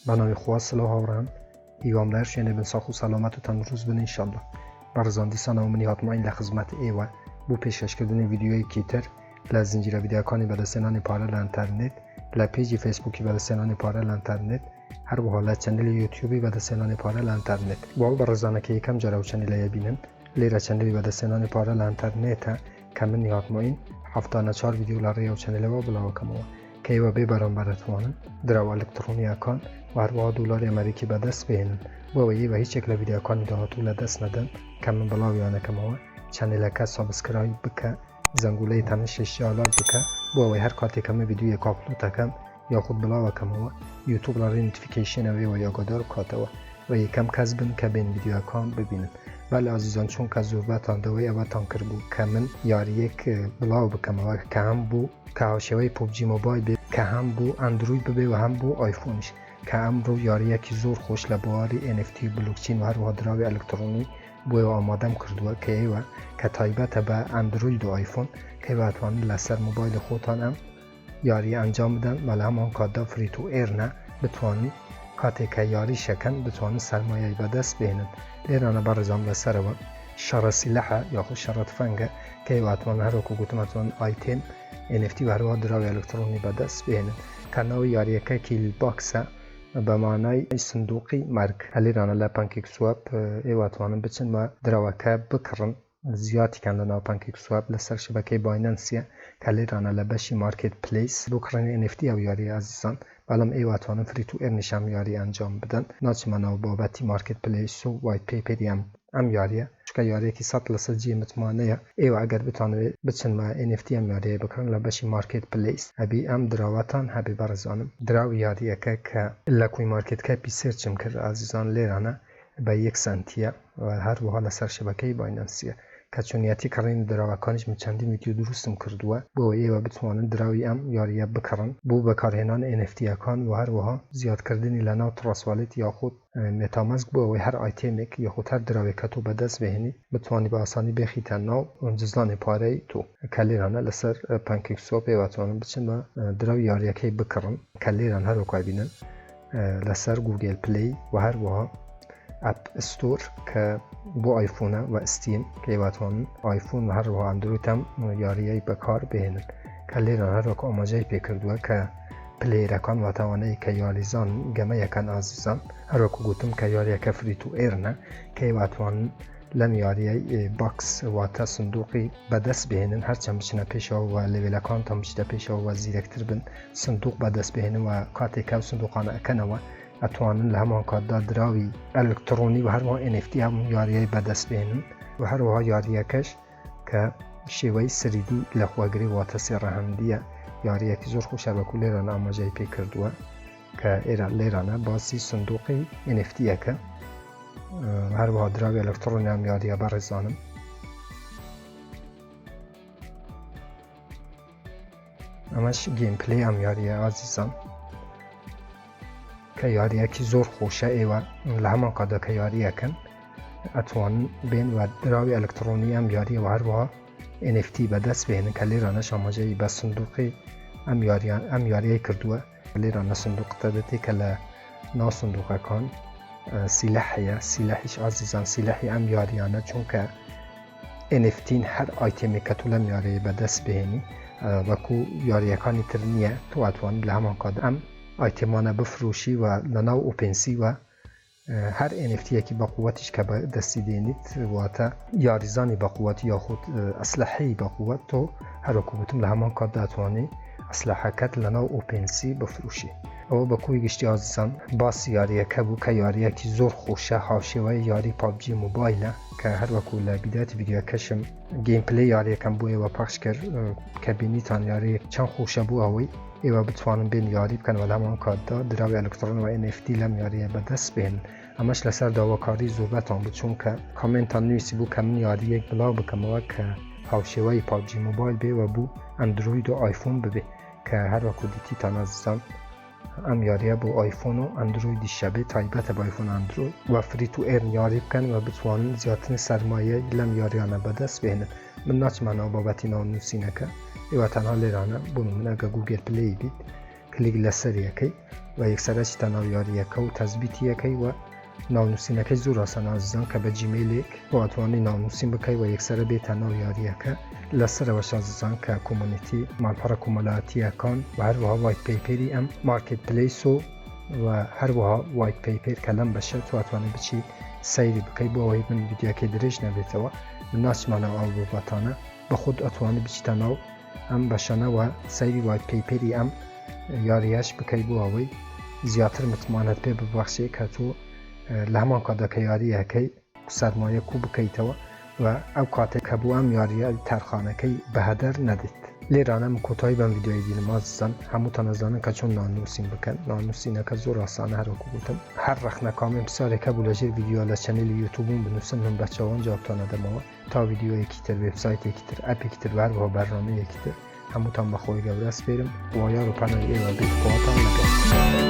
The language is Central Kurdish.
بناوی خواست سلاح هاورم ایوام در شنه بن ساخو سلامت و تندروز بن انشالله. برزان دیسان منی هاتماین لخدمت ایوه بو پیشکش کردن ویدیوی کیتر لزنجیره ویدیوکانی بلسنان پاره لانترنت لپیجی فیسبوکی بلسنان پاره لانترنت هر به حالت چنل یوتیوبی بلسنان پاره لانترنت وال برزانه که یکم جراو چنل یبینن لیره چنلی بلسنان پاره لانترنت کمن هاتماین هفتانه 4 ویدیو لاره و چنل و بلاو کمو که و ببرم براتوانن درو الکترونی اکان و هر $2 امریکی به دست بهنن و هیچ شکل ویدیو کانی دهاتو لدست ندن کمن بلاویانه کمو چنل که سابسکرایب بکه زنگوله تنشش جالب بکه و هر کاتی کم ویدیوی کاپلو تکم یا خود بلاو کمو یوتیوب لاره نوتیفیکیشن و یا گادار کاتو و یکم کسبن که بین ویدیو کان ببینن. ولی عزیزان چون که زوربت آندوی اوتان کرد بود که من یاری یک بلاو بکم و که هم بو که هاشوی پوبجی موبایل بی که هم بو اندروید ببی و هم بو آیفونش که هم رو یاری یکی زور خوش لبواری NFT بلوکچین و هر وادراوی الکترونی بو آمادم کردوه که ایوه که تایبت به اندروید و آیفون که واتوان لسر موبایل خودتان هم یاری انجام بدن ولی همان کادا فری تو ایر نه بتوانی کاتی که یاری شکن بتوانی سرمایه به دست بینن ایران برزام لسر و شر سلاحه یا خود شرط فنگه که واتوان هر وکو گوتمتون آیتم NFT و هر وادراوی الکترونی به دست بینن کناوی یاری که کیل باکسه به معنای صندوقی مرگ هلی رانا لپانکیک سواب ایواتوانم بچن و دروکه بکرن زیادی کن لنا پانکیک سواب لسر شبکه بایننسیه کلی رانا لبشی مارکت پلیس بکرن NFT او یاری عزیزان بالام ایواتوانم فری تو ایر نشم یاری انجام بدن ناچ منو بابتی مارکت پلیس و وایت پیپری هم یاریه که یاری کی سات لسر جی متمانه ایو اگر بتونه بچن ما NFT هم یاری بکرن لبشی مارکت پلیس ابی ام دراواتان هبی برزانم دراو یاریه که لکوی مارکت کپی سرچم کرد عزیزان لیرانه به 1 سنتیه و هر و حال سر شبکه بایننسیه که چونیتی کارین دراوکانش چندین ویدیو درستم کردوه بو ایو بتوانن دراوی ام یاریه بکرن بو بکارهنان NFT اکان و هر وها زیاد کردنی لنا تراسوالت یا خود متاماسک بو هر آیتمیک یا خود هر دراوی کتو به دست بهنی بتوانی با آسانی بخیتن ناو جزدان پاره تو کلیرانه لسر پانکیک سوپ ایواتوانن بچن و دراوی یاریه که بکرن کلیران هر وکای بینن لسر گوگل پلی و هر وها اپ استور که بو آیفون و استیم که واتوان آیفون و هر و اندروید هم یاریه بکار بهنن کلی را هر وقت آماجه پیکردوه که پلی رکان و توانه که یاریزان گمه یکن عزیزان هر وقت گوتم که یاریه که فری تو ایر نه که واتوان لم یاریه باکس و تا صندوقی به دست بهنن هر چند بچنه پیشا و لیویل اکانت هم بچنه پیشا و زیرکتر بن صندوق به دست بهنن و کاتی که صندوقانه اکنه اتوانن لهمان کادا دراوی الکترونی و هر وها NFT هم یاریه به دست بهنن و هر وها یاریه کش که شیوه سریدی لخواگری و تسی رهندیه یاریه که زور خوشه بکو لیران آماجه پی کردوه که لیرانه باسی صندوقی NFT که هر وها دراوی الکترونی هم یاریه برزانم اماش گیم پلی هم یاریه عزیزان که یاریه کی زور خوشه ایوه لهمان کادا که یاریه کن اتوان بین و دراوی الکترونی هم یاریه و هر وها NFT به دست بهنن که لیرانش آماجه به صندوقی هم یاریه کردوه لیرانه صندوق تدتی که نا صندوق کن سلاحش عزیزان سلاحی هم یاریانه چون که NFT هر آیتمی که طولم یاریه به دست بهنی وکو یاریه کانی ترنیه تو اتوان لهمان کادا هم آیتمانه بفروشی و لناو اوپنسی و هر NFT که با قوتش که دستی دینید و تا یاریزانی با قوت یا خود اسلحه‌ای با قوت تو هر وکوتم لهمان کار داتوانی اسلحه کت لناو اوپنسی بفروشی او با کوی گشتی عزیزان باس یاریه که بو که یاریه که زور خوشه حاشیه و یاری پابجی موبایله که هر وکو لبیدات ویدیو کشم گیم پلی یاریه کم بوی و پخش کرد که بینیتان یاری چند خوشه بو هوی ایوه بتوانن بین یاری بکن و لمان کادا دراوی الکترون و NFT لم یاریه به دست بین همش لسر داواکاری زوربتان بود چون که کامنتان نویسی بو که من یاری یک بلاو بکم و که حاشیه پابجی موبایل بی و بو اندروید و آیفون ببی که هر وقت دیتی تان عزیزان ام یاریه بو آیفون و اندروید شبه تایبت با آیفون اندروید و فری تو ایر یاری بکن و بتوانن زیادتن سرمایه لم یاریانه به دست بینن من ناچ منو بابتی نانوسی نکه ایوه تنها لیرانه بونو من اگه گوگل پلی بید کلیک لەسەر یەکەی و یەکسەرە چیتە ناو یاریەکە و تەزبیتی یەکەی و ناونووسینەکەی زۆر ئاسانە ئازیزان کە بە جیمێلێک بۆ ئەتوانی ناونووسین بکەی و یەکسەرە بێتە ناو یاریەکە لەسەرەوەش ئازیزان کە کۆمونیتی ماڵپەڕە کۆمەڵایەتیەکان و هەروەها وایت پەیپەری ئەم مارکت پلەیس و هەروەها وایت پەیپەر کە لەم بەشە تواتوانێت بچی سەیری بکەی بۆ ئەوەی من ویدیۆکەی درێژ نەبێتەوە من ناچمانەوە ئەو بۆباتانە بە خۆت ئەتوانی بچیتە ناو ئەم بەشەنەوە سەیری وایت پەیپەری ئەم یاریەش بکەی بۆ ئەوەی زیاتر متمانەت پێ ببەخشێ کە تۆ لە هەمان کاتدا کە یاریەکەی سەرمایە کوو بکەیتەوە و ئەو کاتێک کە بوو ئەم یاریە تەرخانەکەی بەهەدەر نەدێت. لێرانە من کۆتایی بەم ڤیدیۆی بینم ئازیزان هەمووتان ئەزانن کە چۆن ناونووسین بکەن. ناونووسینەکە زۆر ئاسانە هەروەکو گوتم هەر ڕەخنە کامێ پرسیارێکە بوو لەژێر ڤیدیۆ لە چەنێلی یوتیوبم بنووسن من بە چاوان جوابتان ئەدەمەوە تا ڤیدیۆیەکی تر وێبسایتێکی تر ئەپێکی تر هەروەها بەرنامەیەکی تر هەمووتان بەخۆی گەورە سپێرم و یار و پەنای ئێوە بێت خۆتان لەگەڵ.